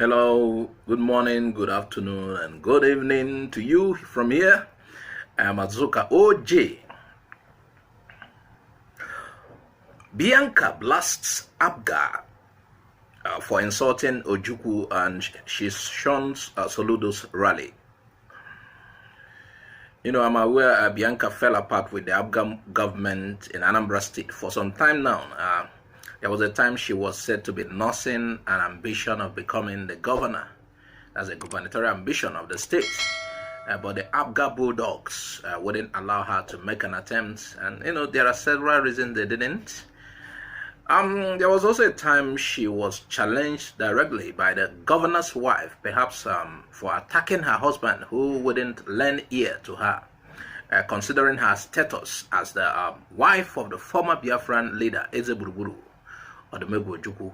Hello, good morning, good afternoon, and good evening to you from here. I am Azuka OJ. Bianca blasts Abga for insulting Ojukwu and she shuns Soludo's rally. You know, I'm aware Bianca fell apart with the Abga government in Anambra State for some time now. There was a time she was said to be nursing an ambition of becoming the governor. That's a gubernatorial ambition of the state. But the Abga Bulldogs wouldn't allow her to make an attempt. And, you know, there are several reasons they didn't. There was also a time she was challenged directly by the governor's wife, perhaps for attacking her husband who wouldn't lend ear to her, considering her status as the wife of the former Biafran leader, Ejiofor, or the Ojukwu.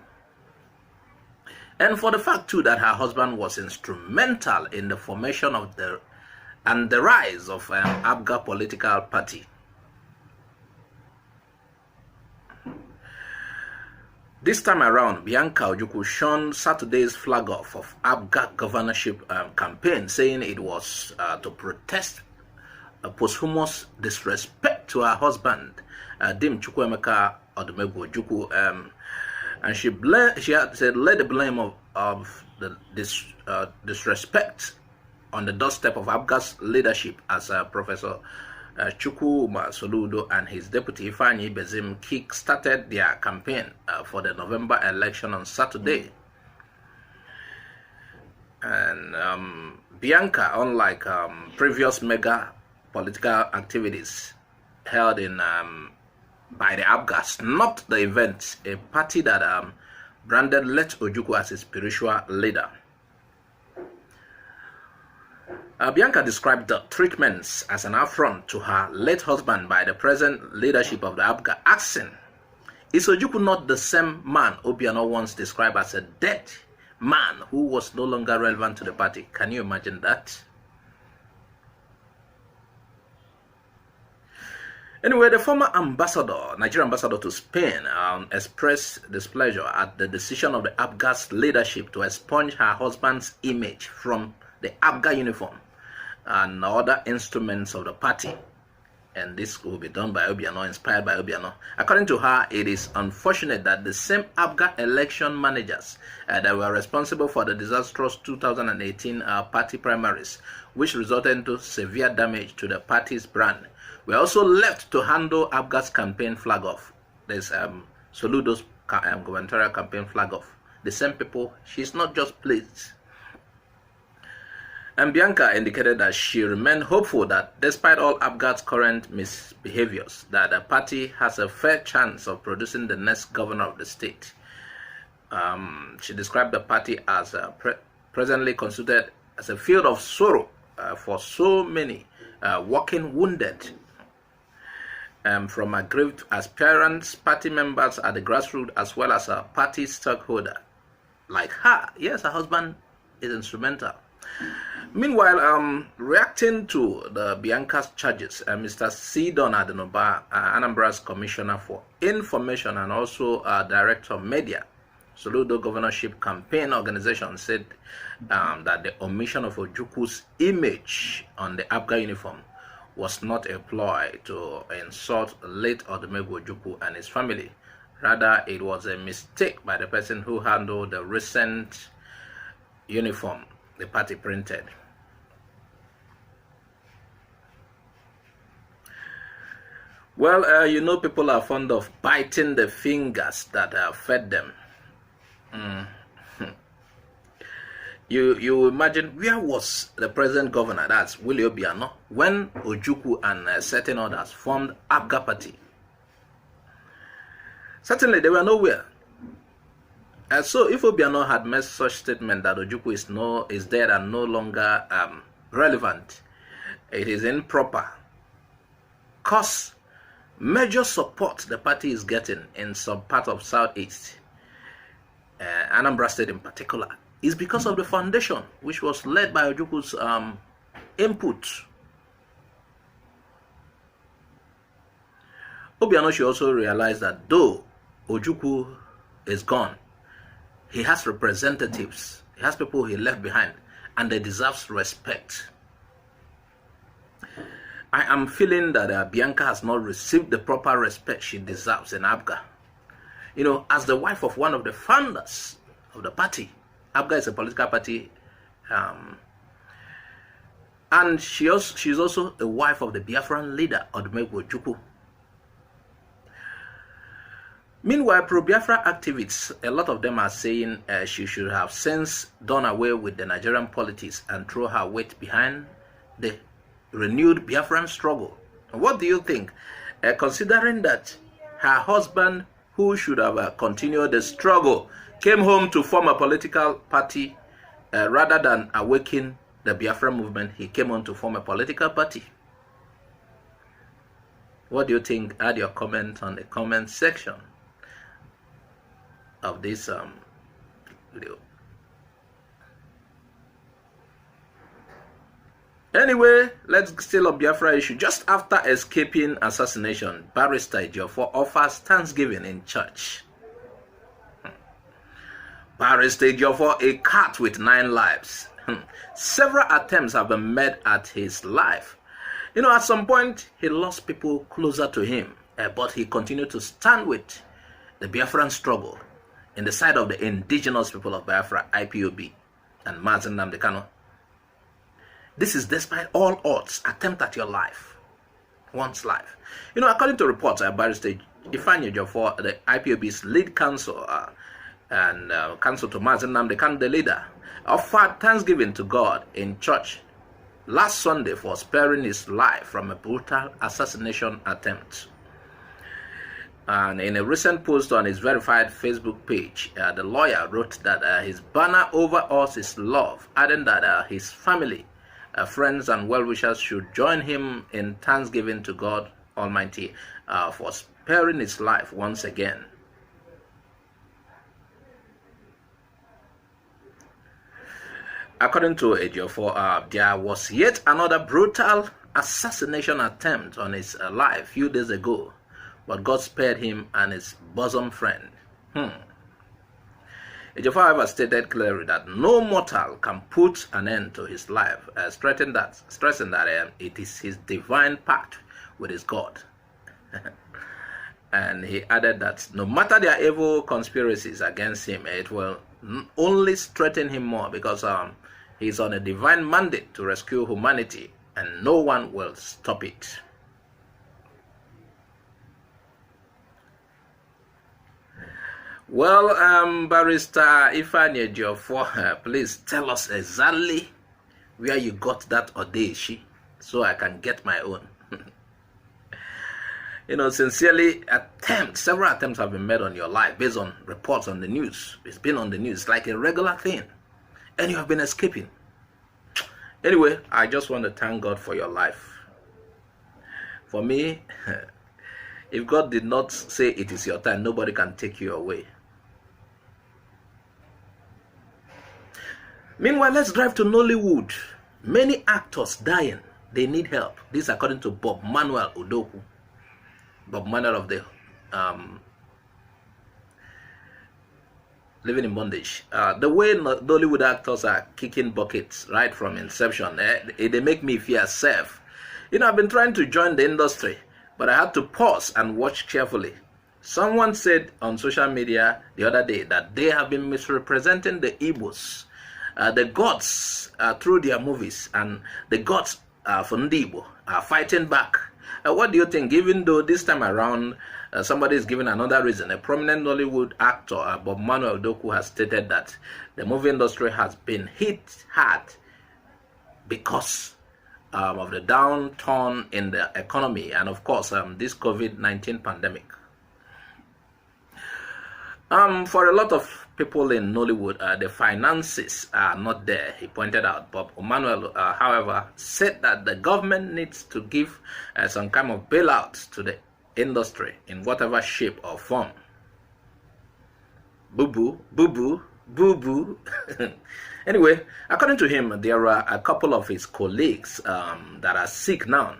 And for the fact too that her husband was instrumental in the formation of the rise of Abga political party. This time around, Bianca Ojukwu shone Saturday's flag off of Abga governorship campaign, saying it was to protest a posthumous disrespect to her husband, Dim Chukwuemeka Odumegwu Ojukwu, and she had said lay the blame of the disrespect on the doorstep of Abga's leadership as Professor Chukwuma Soludo and his deputy Ifeanyi Bezim kick-started their campaign for the November election on Saturday. And Bianca, unlike previous mega political activities held in by the Abga, snubbed the event, a party that branded Let Ojukwu as a spiritual leader. Bianca described the treatments as an affront to her late husband by the present leadership of the Abga, asking, is Ojukwu not the same man Obiano once described as a dead man who was no longer relevant to the party? Can you imagine that? Anyway, the former Nigerian ambassador to Spain, expressed displeasure at the decision of the Abga's leadership to expunge her husband's image from the Abga uniform and other instruments of the party. And this will be done by Obiano, inspired by Obiano. According to her, it is unfortunate that the same Abga election managers that were responsible for the disastrous 2018 party primaries, which resulted into severe damage to the party's brand, were also left to handle Abga's campaign flag off. There's Soludo's gubernatorial campaign flag off. The same people, she's not just pleased. And Bianca indicated that she remained hopeful that despite all Abga's current misbehaviors, that the party has a fair chance of producing the next governor of the state. She described the party as presently considered as a field of sorrow for so many walking wounded, from aggrieved aspirants, party members at the grassroots, as well as a party stockholder like her. Yes, her husband is instrumental. Meanwhile, reacting to the Bianca's charges, Mr. Sidon Adenoba, Anambra's Commissioner for Information and also Director of Media, Soludo Governorship Campaign Organization, said that the omission of Ojukwu's image on the Abga uniform was not a ploy to insult late Odumegwu Ojukwu and his family. Rather, it was a mistake by the person who handled the recent uniform the party printed. Well, you know, people are fond of biting the fingers that fed them. You imagine, where was the present governor, that's Willie Obiano, when Ojukwu and certain others formed Abga party? Certainly they were nowhere. So if Obiano had made such statement that Ojukwu is dead and no longer relevant, it is improper. Cause major support the party is getting in some part of Southeast, Anambra State in particular, is because of the foundation, which was led by Ojukwu's input. Obiano should also realize that though Ojukwu is gone, he has representatives He has people he left behind, and they deserve respect. I am feeling that Bianca has not received the proper respect she deserves in APGA. You know, as the wife of one of the founders of the party. APGA is a political party, and she's also the wife of the Biafran leader, Ojukwu. Meanwhile, pro-Biafra activists, a lot of them are saying she should have since done away with the Nigerian politics and throw her weight behind the renewed Biafran struggle. What do you think? Considering that her husband, who should have continued the struggle, came home to form a political party rather than awaken the Biafra movement, he came on to form a political party. What do you think? Add your comment on the comment section of this video. Anyway, let's still on Biafra issue. Just after escaping assassination, Barrister Ejiofor offers Thanksgiving in church. Barrister Ejiofor, a cat with 9 lives. Several attempts have been made at his life. You know, at some point, he lost people closer to him, but he continued to stand with the Biafran struggle in the side of the indigenous people of Biafra, IPOB, and Mazi Nnamdi Kanu. This is despite all odds, attempt at your life, one's life. You know, according to reports, Barrister Ejiofor, the IPOB's lead counsel, and counsel to Mazi Nnamdi Kanu, the leader, offered thanksgiving to God in church last Sunday for sparing his life from a brutal assassination attempt. And in a recent post on his verified Facebook page, the lawyer wrote that his banner over us is love, adding that his family, friends and well-wishers should join him in thanksgiving to God Almighty for sparing his life once again. According to Ejiofor, there was yet another brutal assassination attempt on his life a few days ago, but God spared him and his bosom friend. Ejiofor, however, stated clearly that no mortal can put an end to his life, stressing that it is his divine pact with his God. And he added that no matter their evil conspiracies against him, it will only strengthen him more, because he's on a divine mandate to rescue humanity, and no one will stop it. Well, Barrister Ejiofor, please tell us exactly where you got that audacy so I can get my own. You know, sincerely, several attempts have been made on your life based on reports on the news. It's been on the news like a regular thing, and you have been escaping. Anyway, I just want to thank God for your life. For me, if God did not say it is your time, nobody can take you away. Meanwhile, let's drive to Nollywood. Many actors dying. They need help. This according to Bob Manuel Ojukwu. Bob Manuel of the Living in Bondage. The way Nollywood actors are kicking buckets right from inception, they make me fear safe. You know, I've been trying to join the industry, but I had to pause and watch carefully. Someone said on social media the other day that they have been misrepresenting the Igbos, the gods through their movies, and the gods from Igbo are fighting back. What do you think? Even though this time around somebody is giving another reason, a prominent Nollywood actor, Bob Manuel Ojukwu, has stated that the movie industry has been hit hard because of the downturn in the economy and, of course, this COVID-19 pandemic. For a lot of people in Nollywood, the finances are not there, he pointed out. Bob Manuel, however, said that the government needs to give some kind of bailout to the industry in whatever shape or form. Boo-boo, boo-boo, boo-boo. Anyway, according to him, there are a couple of his colleagues that are sick now.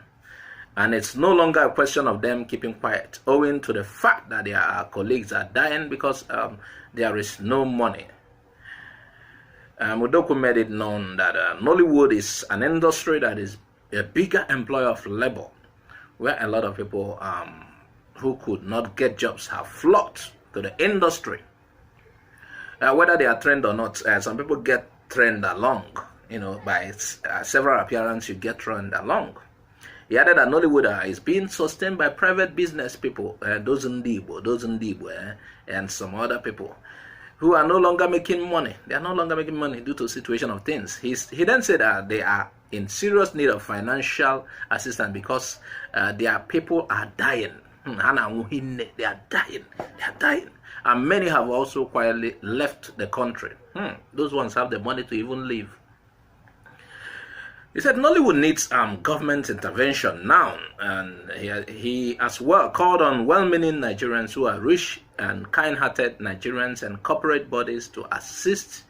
And it's no longer a question of them keeping quiet, owing to the fact that their colleagues are dying because there is no money. Ojukwu made it known that Nollywood is an industry that is a bigger employer of labor, where a lot of people who could not get jobs have flocked to the industry. Whether they are trained or not, some people get trained along. By several appearances, you get trained along. He added that Nollywood is being sustained by private business people, those Ndibo, and some other people who are no longer making money. They are no longer making money due to the situation of things. He then said that they are in serious need of financial assistance because their people are dying. They are dying. And many have also quietly left the country. Those ones have the money to even leave. He said Nollywood needs government intervention now, and he as well called on well-meaning Nigerians who are rich and kind-hearted Nigerians and corporate bodies to assist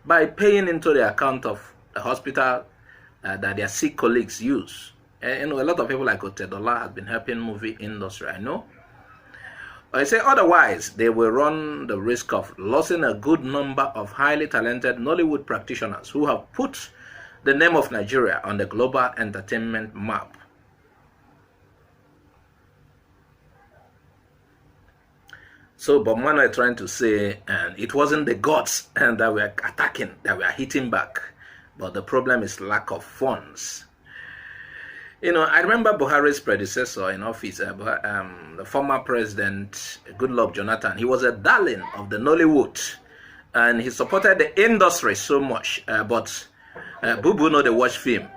by paying into the account of the hospital that their sick colleagues use. And, a lot of people like Otedola have been helping movie industry, I know. I say otherwise, they will run the risk of losing a good number of highly talented Nollywood practitioners who have put the name of Nigeria on the global entertainment map. So Bob Manuel trying to say, and it wasn't the gods that were attacking, that were hitting back, but the problem is lack of funds. I remember Buhari's predecessor in office, the former president, Goodluck Jonathan. He was a darling of the Nollywood, and he supported the industry so much, but Boo-boo know they watch film.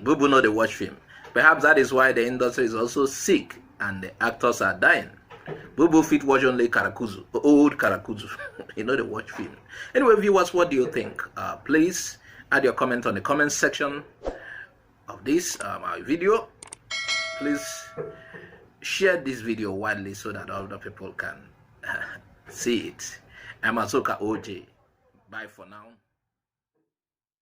Boo-boo know they watch film. Perhaps that is why the industry is also sick and the actors are dying. Boo-boo fit watch only Karakuzu, old Karakuzu. They watch film. Anyway, viewers, what do you think? Please add your comment on the comment section of this video. Please share this video widely so that other people can see it. I'm Azoka OJ. Bye for now.